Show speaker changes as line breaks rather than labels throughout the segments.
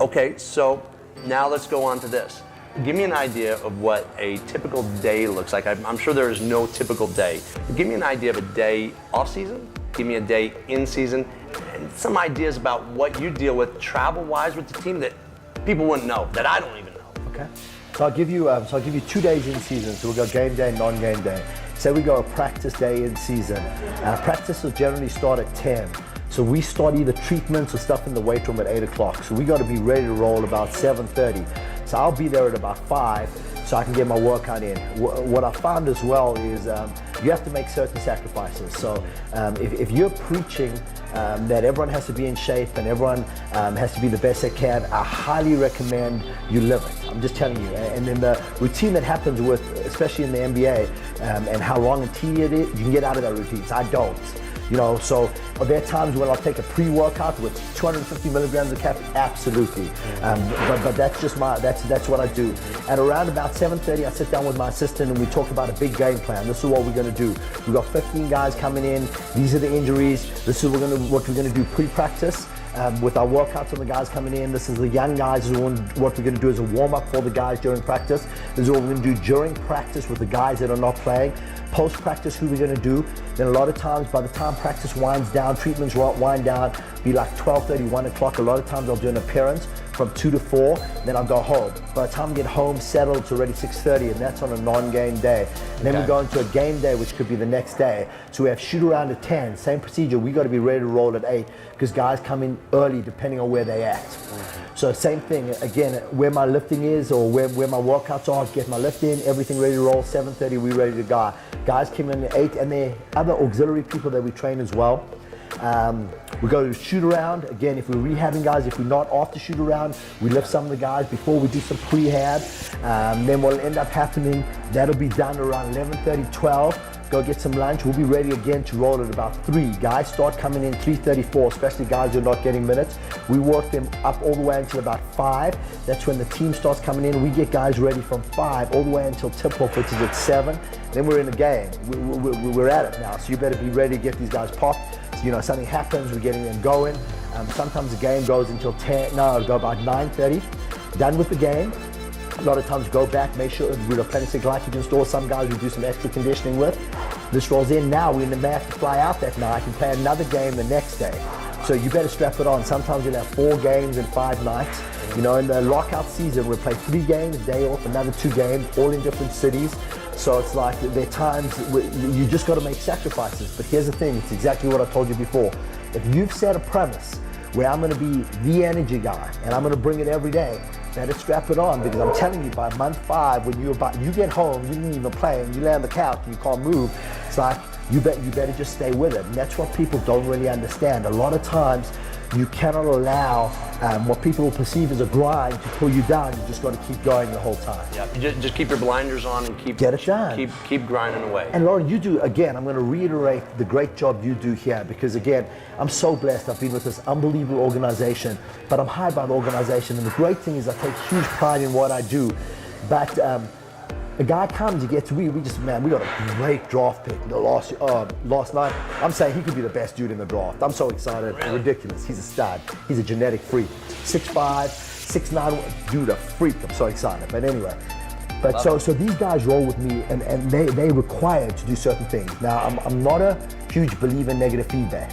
Okay, so now let's go on to this. Give me an idea of what a typical day looks like. I'm sure there is no typical day. But give me an idea of a day off season, give me a day in season, and some ideas about what you deal with travel-wise with the team that people wouldn't know, that I don't even know.
Okay. So I'll give you 2 days in season. So we'll go game day, non-game day. Say we go a practice day in season. Practice will generally start at 10. So we start either treatments or stuff in the weight room at 8 o'clock. So we got to be ready to roll about 7:30. So I'll be there at about 5 so I can get my workout in. What I found as well is you have to make certain sacrifices. So if you're preaching that everyone has to be in shape and everyone has to be the best they can, I highly recommend you live it. I'm just telling you. And then the routine that happens with, especially in the NBA, and how long and tedious it is, you can get out of that routine. So I don't. You know, so are there times when I'll take a pre-workout with 250 milligrams of caffeine? Absolutely. But that's just that's what I do. At around about 7:30, I sit down with my assistant and we talk about a big game plan. This is what we're going to do. We've got 15 guys coming in. These are the injuries. This is what we're going to do pre-practice. With our workouts on the guys coming in. This is the young guys. What we're going to do is a warm-up for the guys during practice. This is what we're going to do during practice with the guys that are not playing. Post-practice, who we're going to do. Then a lot of times, by the time practice winds down, treatments wind down, be like 12:30, 1 o'clock. A lot of times I'll do an appearance from 2 to 4, then I'll go home. By the time I get home, settled, it's already 6:30, and that's on a non-game day. And then we go into a game day, which could be the next day. So we have shoot around at 10, same procedure. We got to be ready to roll at 8, because guys come in early depending on where they at. So same thing, again, where my lifting is or where my workouts are, get my lift in, everything ready to roll, 7:30, we ready to go. Guys come in at 8, and there are other auxiliary people that we train as well. We go to shoot around. Again, if we're rehabbing guys, if we're not after shoot around, we lift some of the guys before we do some prehab. Then what'll end up happening, that'll be done around 11:30, 12. Go get some lunch. We'll be ready again to roll at about 3. Guys start coming in 3:34, especially guys who are not getting minutes. We work them up all the way until about 5. That's when the team starts coming in. We get guys ready from 5 all the way until tip-off, which is at 7. Then we're in the game. We're at it now, so you better be ready to get these guys popped. You know, something happens, we're getting them going. Sometimes the game goes until 10, no, it'll go about 9:30. Done with the game. A lot of times go back, make sure we're replenishing glycogen store. Some guys we do some extra conditioning with. This rolls in now, we're in the mat to fly out that night and play another game the next day. So you better strap it on. Sometimes you'll have 4 games in 5 nights. You know, in the lockout season, we'll play 3 games, day off, another 2 games, all in different cities. So it's like there are times you just got to make sacrifices. But here's the thing, it's exactly what I told you before. If you've set a premise where I'm going to be the energy guy and I'm going to bring it every day, better strap it on, because I'm telling you, by month 5, when you get home, you didn't even play, and you lay on the couch and you can't move, it's like you better just stay with it. And that's what people don't really understand. A lot of times you cannot allow what people will perceive as a grind to pull you down. You just got to keep going the whole time.
Yeah, just keep your blinders on and
get it done.
Keep grinding away.
And Lauren, you do, again, I'm going to reiterate the great job you do here, because again, I'm so blessed. I've been with this unbelievable organization, but I'm hired by the organization, and the great thing is I take huge pride in what I do. But a guy comes, he gets, we got a great draft pick last night. I'm saying he could be the best dude in the draft. I'm so excited. Really? Ridiculous. He's a stud. He's a genetic freak. 6'5", 6'9", dude, a freak. I'm so excited. But anyway, so these guys roll with me, and they require to do certain things. Now, I'm not a huge believer in negative feedback.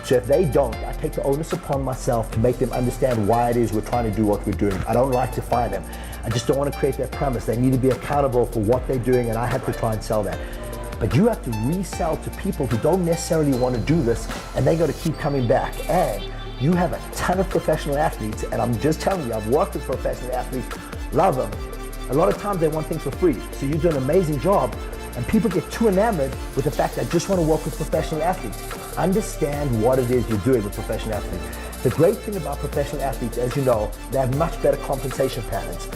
So if they don't, I take the onus upon myself to make them understand why it is we're trying to do what we're doing. I don't like to fire them. I just don't want to create that premise. They need to be accountable for what they're doing, and I have to try and sell that. But you have to resell to people who don't necessarily want to do this, and they got to keep coming back. And you have a ton of professional athletes, and I'm just telling you, I've worked with professional athletes, love them. A lot of times they want things for free. So you do an amazing job, and people get too enamored with the fact that I just want to work with professional athletes. Understand what it is you're doing with professional athletes. The great thing about professional athletes, as you know, they have much better compensation patterns.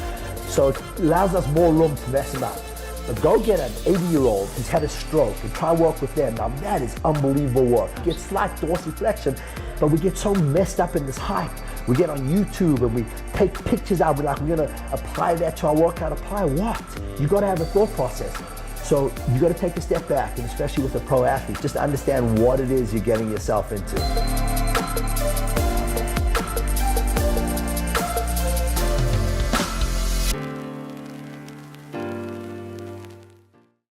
So it allows us more room to mess them up. But go get an 80-year-old who's had a stroke and try work with them. Now that is unbelievable work. You get slight dorsiflexion, but we get so messed up in this hype. We get on YouTube and we take pictures out. We're like, we're gonna apply that to our workout. Apply what? You gotta have a thought process. So you gotta take a step back, and especially with a pro athlete, just understand what it is you're getting yourself into.